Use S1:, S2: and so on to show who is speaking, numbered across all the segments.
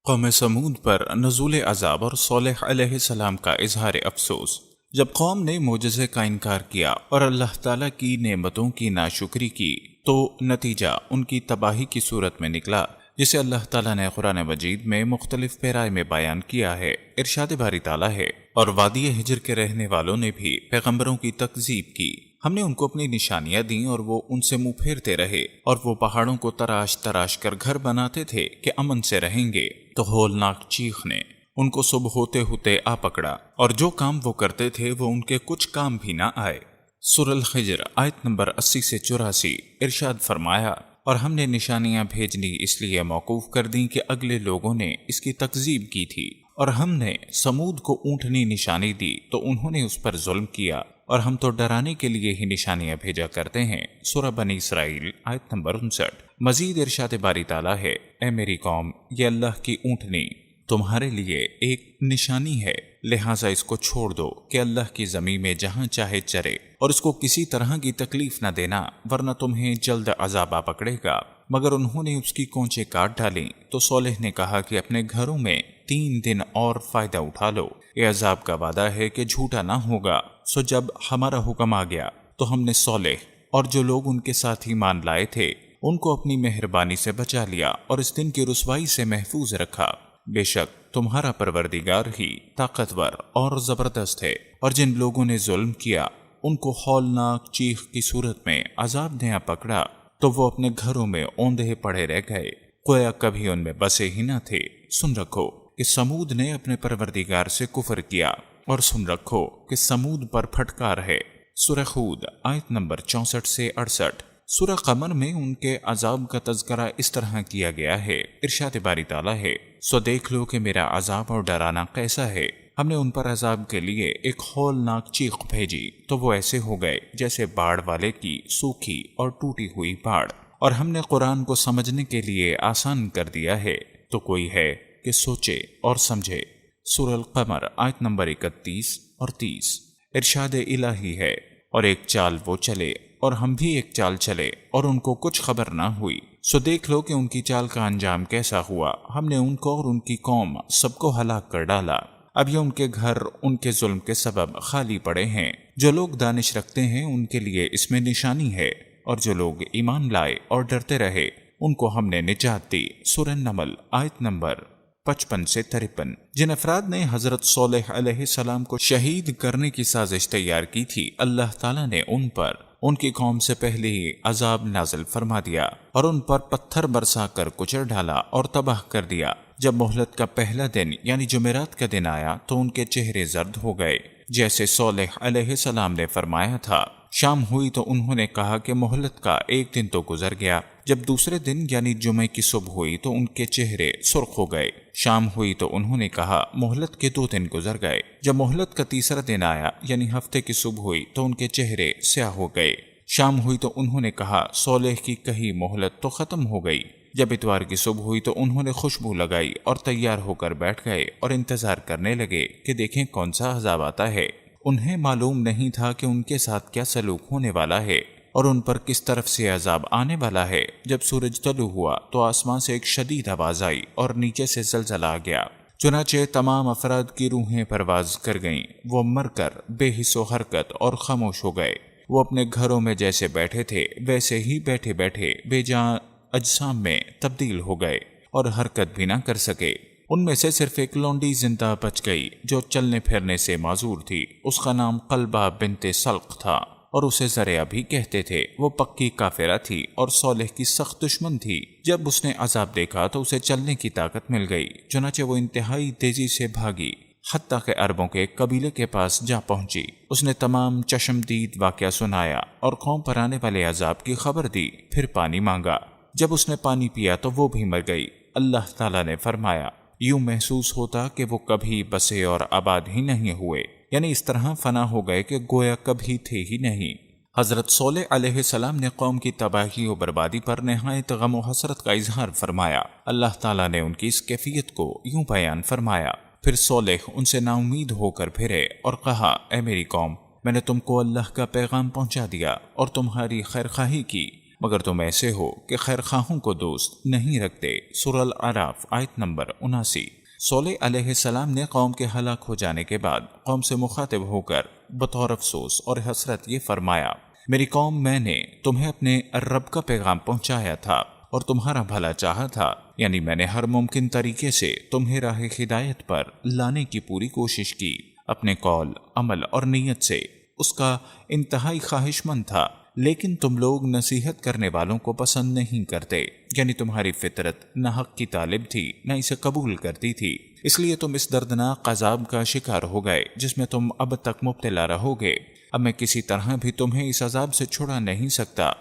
S1: قوم سمود پر نزول عذاب اور صالح علیہ السلام کا اظہار افسوس۔ جب قوم نے معجزے کا انکار کیا اور اللہ تعالیٰ کی نعمتوں کی ناشکری کی تو نتیجہ ان کی تباہی کی صورت میں نکلا، جسے اللہ تعالیٰ نے قرآن مجید میں مختلف پیرائے میں بیان کیا ہے۔ ارشاد باری تعالیٰ ہے، اور وادی ہجر کے رہنے والوں نے بھی پیغمبروں کی تکذیب کی۔ ہم نے ان کو اپنی نشانیاں دیں اور وہ ان سے منہ پھیرتے رہے، اور وہ پہاڑوں کو تراش تراش کر گھر بناتے تھے کہ امن سے رہیں گے، تو ہولناک چیخ نے ان کو صبح ہوتے ہوتے آ پکڑا، اور جو کام وہ کرتے تھے وہ ان کے کچھ کام بھی نہ آئے۔ سورہ الحجر آیت نمبر 80 سے 84۔ ارشاد فرمایا، اور ہم نے نشانیاں بھیجنی اس لیے موقوف کر دیں کہ اگلے لوگوں نے اس کی تکذیب کی تھی، اور ہم نے سمود کو اونٹنی نشانی دی تو انہوں نے اس پر ظلم کیا، اور ہم تو ڈرانے کے لیے ہی نشانیاں بھیجا کرتے ہیں۔ سورہ بنی اسرائیل آیت نمبر 59۔ مزید ارشاد باری تعالیٰ ہے، اے میری قوم، یہ اللہ کی اونٹنی تمہارے لیے ایک نشانی ہے، لہٰذا اس کو چھوڑ دو کہ اللہ کی زمین میں جہاں چاہے چرے، اور اس کو کسی طرح کی تکلیف نہ دینا، ورنہ تمہیں جلد عذاب آ پکڑے گا۔ مگر انہوں نے اس کی کونچیں کاٹ ڈالیں تو صالح نے کہا کہ اپنے گھروں میں 3 دن اور فائدہ اٹھا لو، یہ عذاب کا وعدہ ہے کہ جھوٹا نہ ہوگا۔ سو جب ہمارا حکم آ گیا تو ہم نے صالح اور جو لوگ ان کے ساتھ ایمان لائے تھے ان کو اپنی مہربانی سے بچا لیا اور اس دن کی رسوائی سے محفوظ رکھا۔ بے شک تمہارا پروردگار ہی طاقتور اور زبردست ہے، اور جن لوگوں نے ظلم کیا ان کو ہولناک چیخ کی صورت میں عذاب نے آ پکڑا تو وہ اپنے گھروں میں اوندھے پڑے رہ گئے، گویا کبھی ان میں بسے ہی نہ تھے۔ سن رکھو کہ سمود نے اپنے پروردگار سے کفر کیا، اور سن رکھو کہ سمود پر پھٹکار ہے۔ سورہ ہود آیت نمبر 64 سے 68۔ سورہ قمر میں ان کے عذاب کا تذکرہ اس طرح کیا گیا ہے۔ ارشاد باری تعالیٰ ہے، سو دیکھ لو کہ میرا عذاب اور ڈرانا کیسا ہے۔ ہم نے ان پر عذاب کے لیے ایک ہولناک چیخ بھیجی تو وہ ایسے ہو گئے جیسے باڑ والے کی سوکھی اور ٹوٹی ہوئی باڑ، اور ہم نے قرآن کو سمجھنے کے لیے آسان کر دیا ہے، تو کوئی ہے کہ سوچے اور سمجھے۔ سورہ القمر آیت نمبر 31 اور 30۔ ارشاد الہی ہے، اور ایک چال وہ چلے اور ہم بھی ایک چال چلے اور ان کو کچھ خبر نہ ہوئی، سو دیکھ لو کہ ان کی چال کا انجام کیسا ہوا۔ ہم نے ان کو اور ان کی قوم سب کو ہلاک کر ڈالا۔ اب یہ ان کے گھر ان کے ظلم کے سبب خالی پڑے ہیں۔ جو لوگ دانش رکھتے ہیں ان کے لیے اس میں نشانی ہے، اور جو لوگ ایمان لائے اور ڈرتے رہے ان کو ہم نے نجات دی۔ سورہ نمل آیت نمبر 55 سے 53۔ جن افراد نے حضرت صالح علیہ السلام کو شہید کرنے کی سازش تیار کی تھی، اللہ تعالیٰ نے ان پر ان کی قوم سے پہلے ہی عذاب نازل فرما دیا اور ان پر پتھر برسا کر کچل ڈالا اور تباہ کر دیا۔ جب مہلت کا پہلا دن یعنی جمعرات کا دن آیا تو ان کے چہرے زرد ہو گئے، جیسے صالح علیہ السلام نے فرمایا تھا۔ شام ہوئی تو انہوں نے کہا کہ مہلت کا ایک دن تو گزر گیا۔ جب دوسرے دن یعنی جمعے کی صبح ہوئی تو ان کے چہرے سرخ ہو گئے۔ شام ہوئی تو انہوں نے کہا مہلت کے 2 دن گزر گئے۔ جب مہلت کا تیسرا دن آیا یعنی ہفتے کی صبح ہوئی تو ان کے چہرے سیاہ ہو گئے۔ شام ہوئی تو انہوں نے کہا صالح کی کہی مہلت تو ختم ہو گئی۔ جب اتوار کی صبح ہوئی تو انہوں نے خوشبو لگائی اور تیار ہو کر بیٹھ گئے اور انتظار کرنے لگے کہ دیکھیں کون سا عذاب آتا ہے۔ انہیں معلوم نہیں تھا کہ ان کے ساتھ کیا سلوک ہونے والا ہے اور ان پر کس طرف سے عذاب آنے والا ہے۔ جب سورج طلوع ہوا تو آسمان سے ایک شدید آواز آئی اور نیچے سے زلزلہ آ گیا، چنانچہ تمام افراد کی روحیں پرواز کر گئیں۔ وہ مر کر بے حس و حرکت اور خاموش ہو گئے۔ وہ اپنے گھروں میں جیسے بیٹھے تھے ویسے ہی بیٹھے بیٹھے بے جان اجسام میں تبدیل ہو گئے اور حرکت بھی نہ کر سکے۔ ان میں سے صرف ایک لونڈی زندہ بچ گئی جو چلنے پھرنے سے معذور تھی۔ اس کا نام قلبہ بنت سلق تھا اور اسے زرعہ بھی کہتے تھے۔ وہ پکی کافرہ تھی اور صالح کی سخت دشمن تھی۔ جب اس نے عذاب دیکھا تو اسے چلنے کی طاقت مل گئی، چنانچہ وہ انتہائی تیزی سے بھاگی، حتیٰ کہ عربوں کے ایک قبیلے کے پاس جا پہنچی۔ اس نے تمام چشمدید واقعہ سنایا اور قوم پر آنے والے عذاب کی خبر دی، پھر پانی مانگا۔ جب اس نے پانی پیا تو وہ بھی مر گئی۔ اللہ تعالیٰ نے فرمایا، یوں محسوس ہوتا کہ وہ کبھی بسے اور آباد ہی نہیں ہوئے، یعنی اس طرح فنا ہو گئے کہ گویا کبھی تھے ہی نہیں۔ حضرت صالح علیہ السلام نے قوم کی تباہی و بربادی پر نہایت غم و حسرت کا اظہار فرمایا۔ اللہ تعالیٰ نے ان کی اس کیفیت کو یوں بیان فرمایا، پھر صالح ان سے نا امید ہو کر پھرے اور کہا، اے میری قوم، میں نے تم کو اللہ کا پیغام پہنچا دیا اور تمہاری خیرخواہی کی۔ مگر تم ایسے ہو کہ خیر خواہوں کو دوست نہیں رکھتے۔ سورہ الاعراف آیت نمبر 79۔ صالح علیہ السلام نے قوم کے ہلاک ہو جانے کے بعد قوم سے مخاطب ہو کر بطور افسوس اور حسرت یہ فرمایا، میری قوم، میں نے تمہیں اپنے رب کا پیغام پہنچایا تھا اور تمہارا بھلا چاہا تھا، یعنی میں نے ہر ممکن طریقے سے تمہیں راہ ہدایت پر لانے کی پوری کوشش کی، اپنے قول، عمل اور نیت سے اس کا انتہائی خواہش مند تھا، لیکن تم لوگ نصیحت کرنے والوں کو پسند نہیں کرتے، یعنی تمہاری فطرت نہ حق کی طالب تھی نہ اسے قبول کرتی تھی، اس لیے تم اس دردناک عذاب کا شکار ہو گئے جس میں تم اب تک مبتلا رہو گے۔ اب میں کسی طرح بھی تمہیں اس عذاب سے چھڑا نہیں سکتا،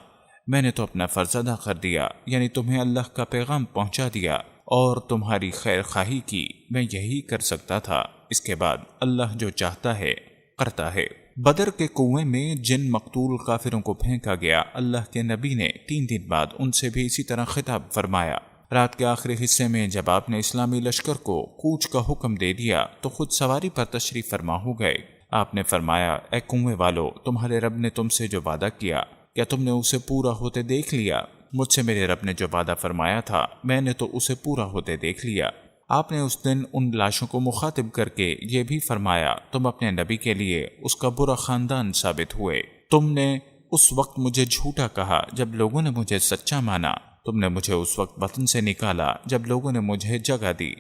S1: میں نے تو اپنا فرض ادا کر دیا، یعنی تمہیں اللہ کا پیغام پہنچا دیا اور تمہاری خیر خواہی کی، میں یہی کر سکتا تھا، اس کے بعد اللہ جو چاہتا ہے کرتا ہے۔ بدر کے کنویں میں جن مقتول کافروں کو پھینکا گیا، اللہ کے نبی نے 3 دن بعد ان سے بھی اسی طرح خطاب فرمایا۔ رات کے آخری حصے میں جب آپ نے اسلامی لشکر کو کوچ کا حکم دے دیا تو خود سواری پر تشریف فرما ہو گئے۔ آپ نے فرمایا، اے کنویں والو، تمہارے رب نے تم سے جو وعدہ کیا، کیا تم نے اسے پورا ہوتے دیکھ لیا؟ مجھ سے میرے رب نے جو وعدہ فرمایا تھا، میں نے تو اسے پورا ہوتے دیکھ لیا۔ آپ نے اس دن ان لاشوں کو مخاطب کر کے یہ بھی فرمایا، تم اپنے نبی کے لیے اس کا برا خاندان ثابت ہوئے۔ تم نے اس وقت مجھے جھوٹا کہا جب لوگوں نے مجھے سچا مانا، تم نے مجھے اس وقت وطن سے نکالا جب لوگوں نے مجھے جگہ دی،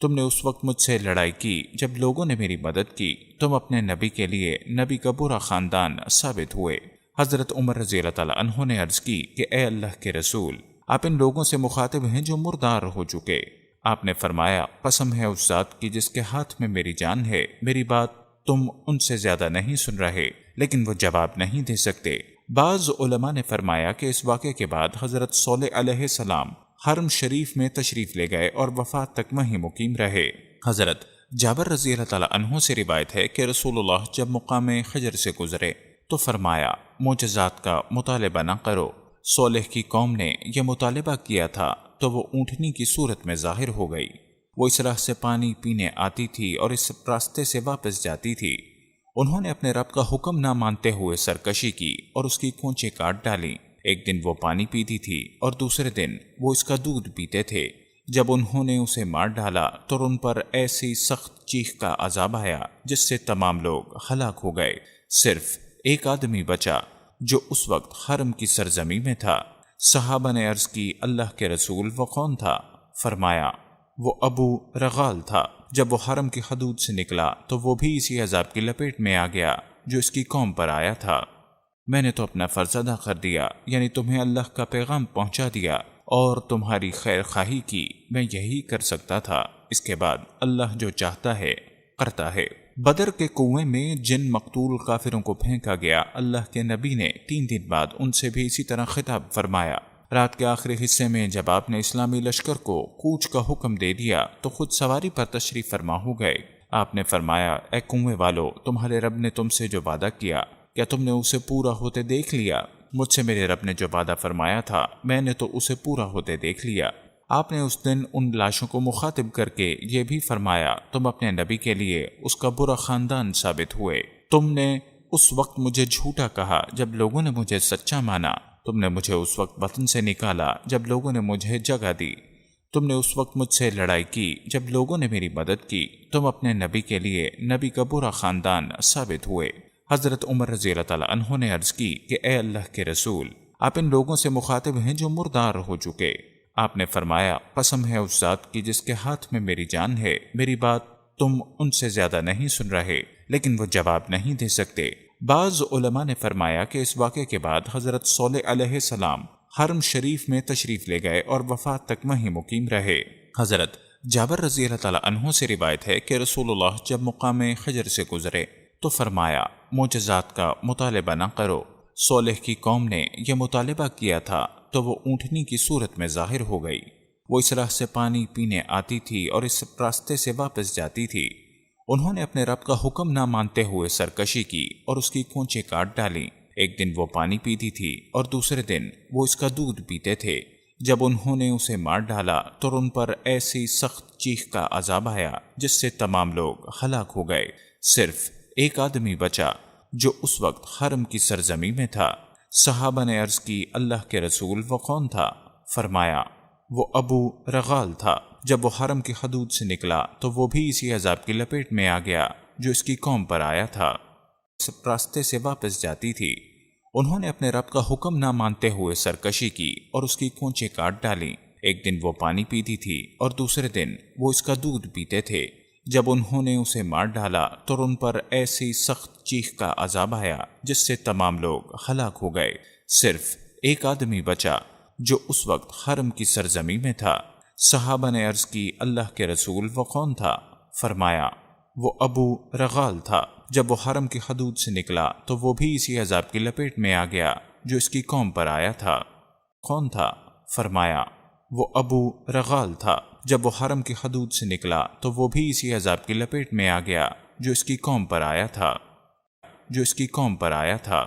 S1: تم نے اس وقت مجھ سے لڑائی کی جب لوگوں نے میری مدد کی، تم اپنے نبی کے لیے نبی کا برا خاندان ثابت ہوئے۔ حضرت عمر رضی اللہ تعالیٰ عنہ نے عرض کی کہ اے اللہ کے رسول، آپ ان لوگوں سے مخاطب ہیں جو مردار ہو چکے۔ آپ نے فرمایا، قسم ہے اس ذات کی جس کے ہاتھ میں میری جان ہے، میری بات تم ان سے زیادہ نہیں سن رہے، لیکن وہ جواب نہیں دے سکتے۔ بعض علماء نے فرمایا کہ اس واقعے کے بعد حضرت صالح علیہ السلام حرم شریف میں تشریف لے گئے اور وفات تک وہیں مقیم رہے۔ حضرت جابر رضی اللہ تعالیٰ عنہ سے روایت ہے کہ رسول اللہ جب مقام خجر سے گزرے تو فرمایا، معجزات کا مطالبہ نہ کرو۔ صالح کی قوم نے یہ مطالبہ کیا تھا تو وہ اونٹنی کی صورت میں ظاہر ہو گئی، وہ اس راہ سے پانی پینے آتی تھی اور اس راستے سے واپس جاتی تھی۔ انہوں نے اپنے رب کا حکم نہ مانتے ہوئے سرکشی کی اور اس کی کونچیں کاٹ ڈالیں۔ ایک دن وہ پانی پیتی تھی اور دوسرے دن وہ اس کا دودھ پیتے تھے۔ جب انہوں نے اسے مار ڈالا تو ان پر ایسی سخت چیخ کا عذاب آیا جس سے تمام لوگ ہلاک ہو گئے، صرف ایک آدمی بچا جو اس وقت حرم کی سرزمین میں تھا۔ صحابہ نے عرض کی، اللہ کے رسول وہ کون تھا؟ فرمایا، وہ ابو رغال تھا۔ جب وہ حرم کی حدود سے نکلا تو وہ بھی اسی عذاب کی لپیٹ میں آ گیا جو اس کی قوم پر آیا تھا۔ میں نے تو اپنا فرض ادا کر دیا، یعنی تمہیں اللہ کا پیغام پہنچا دیا اور تمہاری خیر خواہی کی، میں یہی کر سکتا تھا، اس کے بعد اللہ جو چاہتا ہے کرتا ہے۔ بدر کے کنویں میں جن مقتول کافروں کو پھینکا گیا، اللہ کے نبی نے 3 دن بعد ان سے بھی اسی طرح خطاب فرمایا۔ رات کے آخری حصے میں جب آپ نے اسلامی لشکر کو کوچ کا حکم دے دیا تو خود سواری پر تشریف فرما ہو گئے۔ آپ نے فرمایا، اے کنویں والو، تمہارے رب نے تم سے جو وعدہ کیا، کیا تم نے اسے پورا ہوتے دیکھ لیا؟ مجھ سے میرے رب نے جو وعدہ فرمایا تھا، میں نے تو اسے پورا ہوتے دیکھ لیا۔ آپ نے اس دن ان لاشوں کو مخاطب کر کے یہ بھی فرمایا، تم اپنے نبی کے لیے اس کا برا خاندان ثابت ہوئے۔ تم نے اس وقت مجھے جھوٹا کہا جب لوگوں نے مجھے سچا مانا، تم نے مجھے اس وقت وطن سے نکالا جب لوگوں نے مجھے جگہ دی، تم نے اس وقت مجھ سے لڑائی کی جب لوگوں نے میری مدد کی، تم اپنے نبی کے لیے نبی کا برا خاندان ثابت ہوئے۔ حضرت عمر رضی اللہ تعالیٰ عنہ نے عرض کی کہ اے اللہ کے رسول، آپ ان لوگوں سے مخاطب ہیں جو مردار ہو چکے۔ آپ نے فرمایا، قسم ہے اس ذات کی جس کے ہاتھ میں میری جان ہے، میری بات تم ان سے زیادہ نہیں سن رہے، لیکن وہ جواب نہیں دے سکتے۔ بعض علماء نے فرمایا کہ اس واقعے کے بعد حضرت صالح علیہ السلام حرم شریف میں تشریف لے گئے اور وفات تک وہیں مقیم رہے۔ حضرت جابر رضی اللہ تعالیٰ عنہ سے روایت ہے کہ رسول اللہ جب مقام خجر سے گزرے تو فرمایا، معجزات کا مطالبہ نہ کرو۔ صالح کی قوم نے یہ مطالبہ کیا تھا تو وہ اونٹنی کی صورت میں ظاہر ہو گئی، وہ اس راہ سے پانی پینے آتی تھی اور اس راستے سے واپس جاتی تھی۔ انہوں نے اپنے رب کا حکم نہ مانتے ہوئے سرکشی کی اور اس کی کونچیں کاٹ ڈالیں۔ ایک دن وہ پانی پیتی تھی اور دوسرے دن وہ اس کا دودھ پیتے تھے۔ جب انہوں نے اسے مار ڈالا تو ان پر ایسی سخت چیخ کا عذاب آیا جس سے تمام لوگ ہلاک ہو گئے، صرف ایک آدمی بچا جو اس وقت حرم کی سرزمین میں تھا۔ صحابہ نے عرض کی اللہ کے رسول وہ کون تھا؟ فرمایا وہ ابو رغال تھا۔ جب وہ حرم کی حدود سے نکلا تو وہ بھی اسی عذاب کی لپیٹ میں آ گیا جو اس کی قوم پر آیا تھا۔ اس راستے سے واپس جاتی تھی، انہوں نے اپنے رب کا حکم نہ مانتے ہوئے سرکشی کی اور اس کی کونچیں کاٹ ڈالیں۔ ایک دن وہ پانی پیتی تھی اور دوسرے دن وہ اس کا دودھ پیتے تھے۔ جب انہوں نے اسے مار ڈالا تو ان پر ایسی سخت چیخ کا عذاب آیا جس سے تمام لوگ ہلاک ہو گئے، صرف ایک آدمی بچا جو اس وقت حرم کی سرزمین میں تھا۔ صحابہ نے عرض کی اللہ کے رسول وہ کون تھا؟ فرمایا وہ ابو رغال تھا۔ جب وہ حرم کی حدود سے نکلا تو وہ بھی اسی عذاب کی لپیٹ میں آ گیا جو اس کی قوم پر آیا تھا۔ کون تھا؟ فرمایا وہ ابو رغال تھا۔ جب وہ حرم کی حدود سے نکلا تو وہ بھی اسی عذاب کی لپیٹ میں آ گیا جو اس کی قوم پر آیا تھا۔